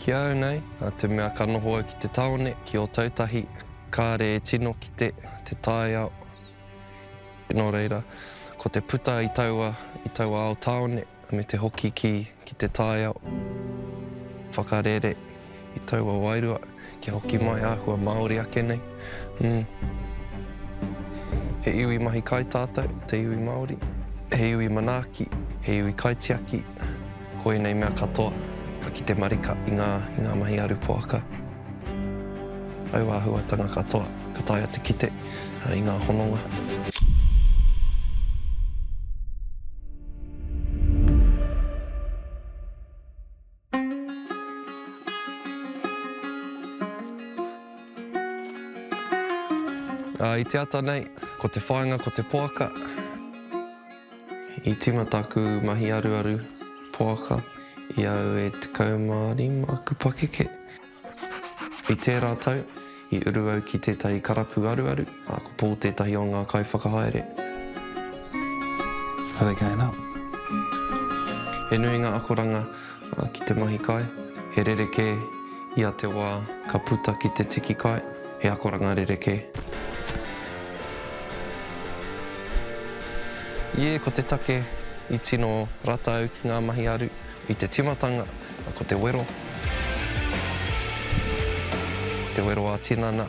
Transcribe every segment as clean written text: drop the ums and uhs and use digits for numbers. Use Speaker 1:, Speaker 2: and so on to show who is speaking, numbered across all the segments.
Speaker 1: ki au nei, te mea ka noho au ki te taone, ki o tautahi, kāre e tino ki te tāiao. Nō reira, ko te puta i taua ao taone, me te hoki ki te tāiao. Whakarere i taua wairua, ki hoki mai āhua Māori ake nei. He iwi mahi kai tātou, te iwi Māori. He iwi manaaki, he iwi kaitiaki. Ko nei mea katoa, ka ki te marika i ngā mahi aru poaka. Au āhuatanga katoa, ka taia te kite i ngā hononga. I te ata nei, ko te whāinga, ko te poaka. I tīmataku mahi aru poaka, i au e 15 aku pakeke. I tērā tau, i uru au ki tētahi karapu aru, ko pō tētahi o ngā kaiwhakahaere.
Speaker 2: Are they going up?
Speaker 1: He nui ngā akoranga ki te mahi kai. He rereke i a te wā ka puta ki te tiki kai. He akoranga rereke. Ko te take i tino rata au ki ngā mahi aru, i te timatanga, ko te wero. Te wero a tinana,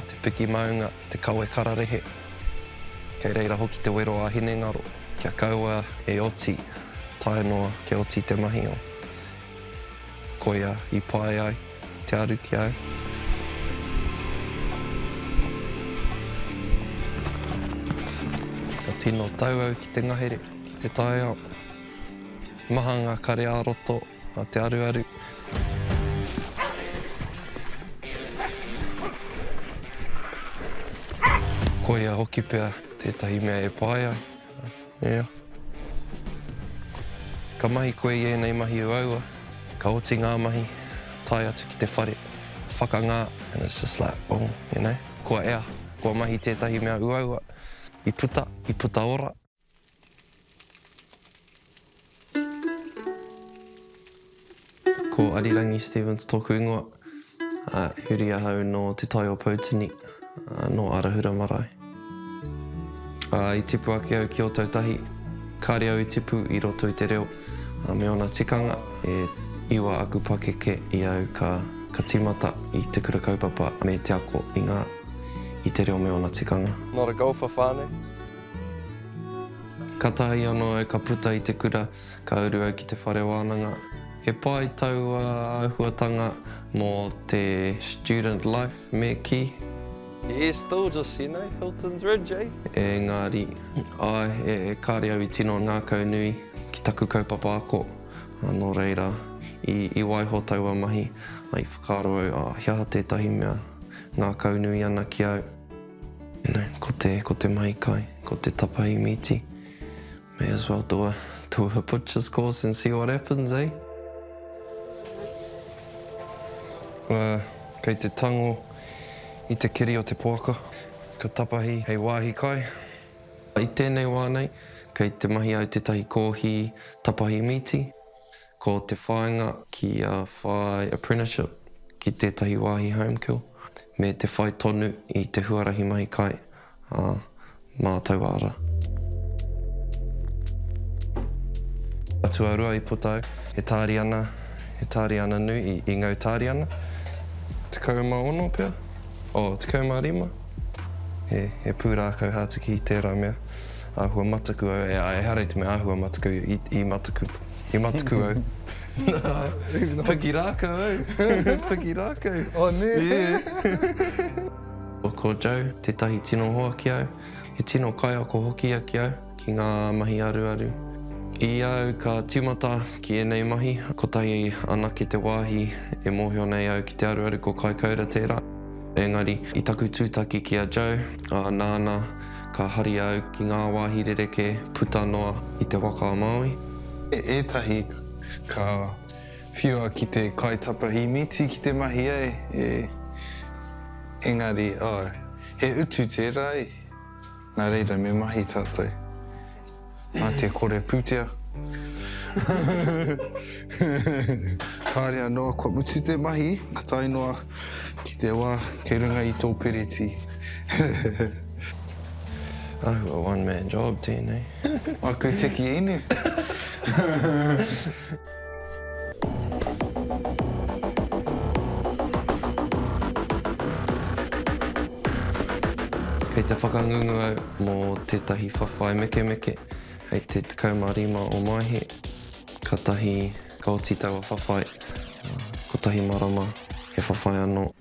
Speaker 1: te piki maunga, te kaue kararehe. Kei reira hoki te wero a hinengaro, kia kaua e oti, tae noa ke oti te mahi o. Koia i pai ai, te aru ki au. Tino tau au ki te ngahere, ki te tāiao. Mahanga kare ā-roto, te aru. Koia hoki pea, tētahi mea e pai ai. Yeah. Ka mahi koe i nei mahi uaua, ka oti ngā mahi, tai atu ki te whare, whakangā, and it's just like, oh, you know, kua ea, kua mahi tētahi mea uaua. I puta ora. Ko Arirangi Stevens tōku ingoa, huri ahau no te tai o Pautini, no Arahura marae. I tipu ake au ki o tautahi, kāre au I tipu I roto I te reo, me ona tikanga e iwa aku pakeke I au ka timata I te kura kaupapa me te ako I te reo me ona tikanga. Not a golfer whānau. Ka tahi anō au ka puta I te kura, ka uru au ki te whare wānanga. He pai tau āhuatanga mō te student life me ki. Yeah, still just, you know, Hilton's Ridge, eh? Engari, e kāre au I tino ngā kaunui ki taku kaupapa ako. Nō reira, I waiho taua mahi, ai whakaro au, hea tētahi mea, ngā kaunui ana ki au. You know, ko te mahi kai, ko te tapahi miti. May as well do a butcher's course and see what happens, eh? Kei te tango I te kiri o te poaka. Ka tapahi hei wāhi kai. I tēnei wānei, kei te mahi au tētahi kōhi tapahi miti. Ko te whāinga ki a whai apprenticeship ki tētahi wāhi homekill. Me te whai tonu I te huarahi mahi kai, Mā Tō Rourou. Atua rua I potau, he tāri ana nui I ngau tāri ana. Te kaumaono pia? Te kaumārima? He pūrākau hātiki I tērā mea. Āhua mataku au, e harei te mea āhua mataku I mataku au. Piki rākau au, piki rākau.
Speaker 2: Oh, ne?
Speaker 1: Yeah. Ko Joe, tētahi tino hoa ki au. He tino kai ako hoki a ki au, ki ngā mahi aru. I au ka timata ki nei mahi, ko tahi anake te wāhi e mōhio nei au ki te aru ko kai kaura tērā. Engari, I taku tūtaki ki a Joe, nāna ka hari au ki ngā wāhi rereke puta noa I te waka a Māui.
Speaker 2: Ētahi ka whiua ki te kaitapahi miti ki te mahi engari, he utu tērā Nā reira me mahi tātou. Nā te kore pūtea. Kārea noa kua mutu te mahi, ka tai noa ki te wā, kei runga I tō pereti.
Speaker 1: Ahua one-man job tēnei.
Speaker 2: Ai koe teki ene.
Speaker 1: Kei te whakangungu au mō tētahi whawhai meke meke, hei te 15 o maihe, ka tahi kaotitaua whawhai, ko tahi marama he whawhai anō.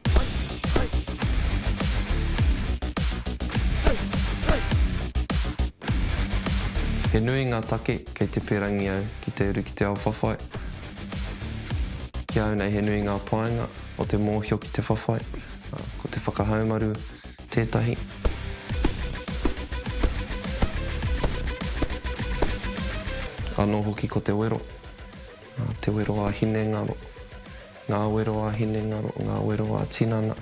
Speaker 1: He nui ngā take kei te perangi au ki te uru ki te ao whawhai. Ki au nei he nui ngā paenga o te mōhio ki te whawhai, ko te whakahaumaru tētahi. Anō hoki ko te wero a hine ngaro, ngā wero a hine ngaro, ngā wero a tinana,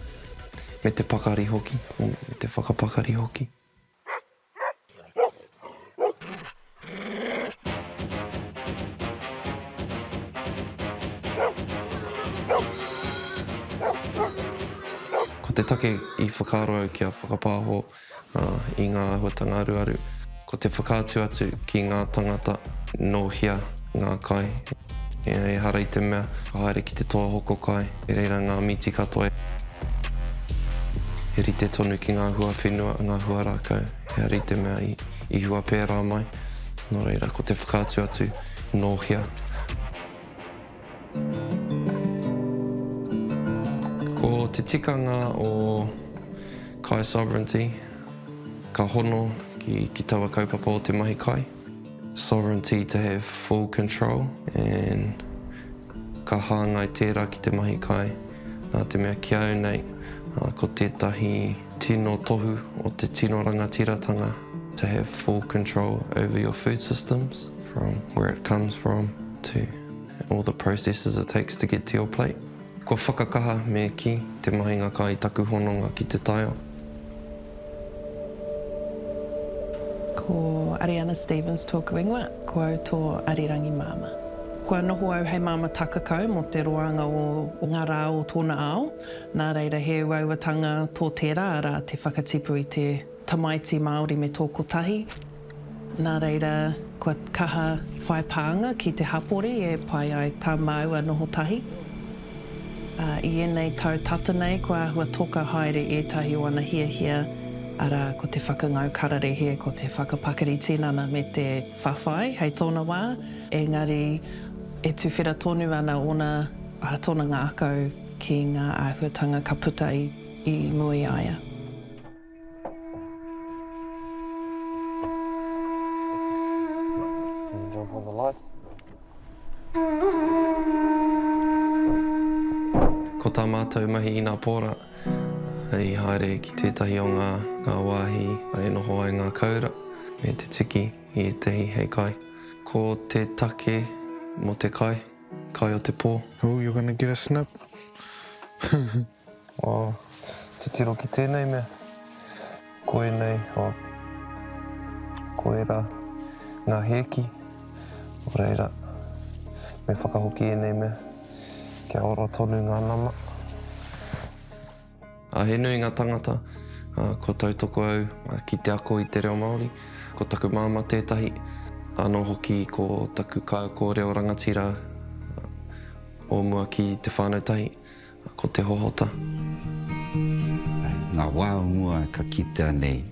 Speaker 1: me te pakari hoki, me te whakapakari hoki. Ko te take I whakaaro au kia whakapāho I ngā ahuatanga aruaru, ko te whakātu atu ki ngā tangata nohia ngā kai. E hara I te mea, whahaere ki te toa hoko kai, e reira ngā miti katoa. He rite tonu ki ngā hua whenua, ngā hua rākau. He rite mea I hua pērā mai. Nō reira, ko te whakātu atu nohia. Ko te tikanga o kai sovereignty, ka hono ki taua kaupapa o te mahi kai. Sovereignty to have full control and ka hāngai tērā ki te mahi kai. Nā te mea ki au nei, ko tētahi tino tohu o te tino rangatiratanga to have full control over your food systems from where it comes from to all the processes it takes to get to your plate. Ko whakakaha me ki te mahinga kai taku hononga ki te taio.
Speaker 3: Ko Ariana Stevens tōku ingoa, ko au tō Arirangi māma. Kua noho au hei māma takakau mo te roanga o ngā rā o tōna ao. Nā reira he wauatanga tō tērā ara te whakatipu I te tamaiti Māori me tōko tahi. Nā reira kua kaha whaipānga ki te hapori e pai ai tā māua noho tahi. I enei tau tata nei, kua hua toka haere ētahi o ana hia ara ko te whakangau kararehe, ko te whakapakari tinana me te whawhai, hei tōna wā. Engari, e tuwhera tonu ana ona tōna ngā akau ki ngā āhuatanga ka puta I mui aia.
Speaker 1: Jump on the light. Ko tā mātou mahi I ngā pōra, I haere ki tētahi o ngā wāhi e noho ai ngā kaura, me te tiki I tehi hei kai. Ko te take mo te kai o te pō.
Speaker 2: Oh, you're gonna get a snap.
Speaker 1: Te tiro ki tēnei mea. Koe nei, koe rā ngā heki. O reira, me whakahoki e nei mea. Kia oro tonu ngā nama. He nui ngā tangata, ko tautoko au ki te ako I te reo Māori. Ko taku māma tētahi, anō hoki ko taku kāko reo rangatira o mua ki te whānau tahi, ko te hohota.
Speaker 4: Ngā wā mua ka kitea nei,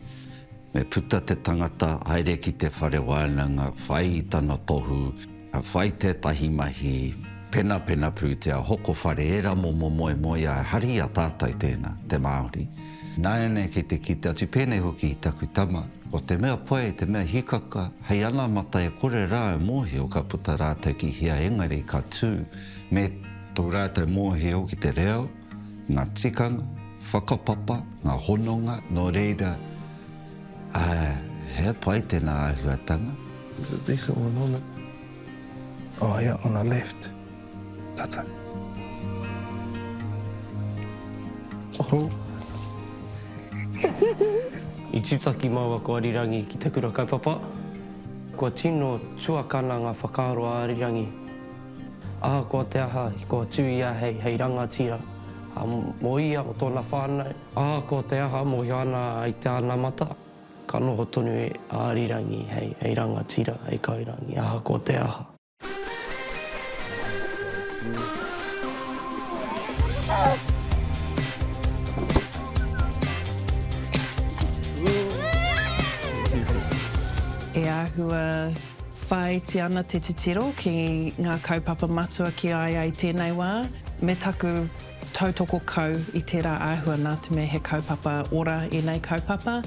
Speaker 4: me puta te tangata haere ki te whare wānanga, whai I tano tohu, whai tētahi mahi, pena pū te hoko whare era moe a hari a tātai tēnā, te Māori. Nā ene ki te kite atu pēnei hoki I taku tama, ko te mea poe, te mea hikaka, hei ana mata e kore rā e mōhi o ka puta rātou ki hia engari ka tū, me tō rātou mōhi o ki te reo, ngā tikanga, whakapapa, ngā hononga, nō reira, hea pai tēnā āhuatanga.
Speaker 1: There's a decent one on it.
Speaker 2: Oh, yeah, on the left. Tata. Oh.
Speaker 5: I tūtaki maua ko Arirangi ki te kura kaupapa. Kua tino tuakana ngā whakaaro a Arirangi. Kua te aha, kua tūia hei rangatira. Mō ia, mō tōna whānau. Kua te aha, mō hiana i te ana mata. Ka noho tonu e Arirangi hei rangatira, hei kaurangi. Kua te aha.
Speaker 3: E āhua whai ti ana te titiro ki ngā kaupapa matua ki ai tēnei wā. Me taku tautoko kau i tērā āhua nā te me he kaupapa ora i nei kaupapa.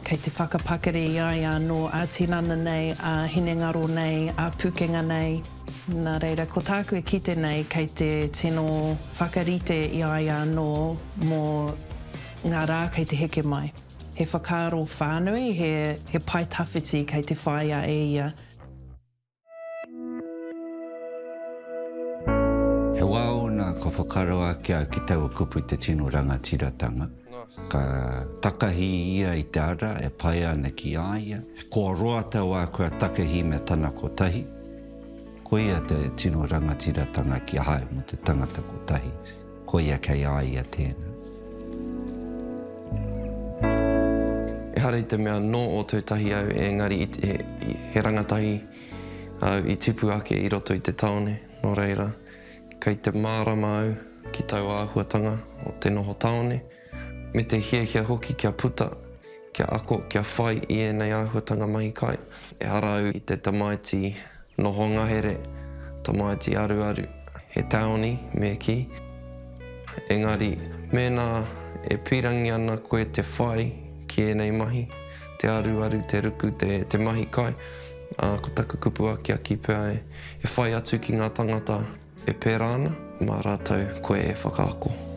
Speaker 3: Kei te whakapakere i ai anō a tinana nei, a hinengaro nei, a pukenga nei. Nā reira, ko tāku e kite nei kei te tino whakarite i ai anō mō ngā rā kei te heke mai. He whakaaro whānui, he pai tawhiti kei te whaia e ia.
Speaker 4: He wāona ka whakaaro ake ki taua kupu i te tino rangatiratanga. Ka takahi ia i te ara, e pai ana ki aia. Ko roa tau a kua takahi me tana kotahi. Ko ia te tino rangatiratanga ki hae mo te tangata kotahi. Ko ia kei aia tēnā.
Speaker 1: E hara i te mea no o tūtahi au, engari he rangatahi au i tipu ake i roto i te taone, no reira. Kei te mārama au ki tau āhuatanga o te noho taone. Me te hiahia hoki kia puta, kia ako, kia whai i enei āhuatanga mahi kai. E hara au i te tamaiti noho ngahere, tamaiti aru, he taoni me ki. Engari, mēnā e pirangi ana koe te whai ki enei mahi, te aru, te ruku, te mahi kai. Ko taku kupu aki pēa e whai atu ki ngā tangata e pērā ana, mā rātou koe e whakaako.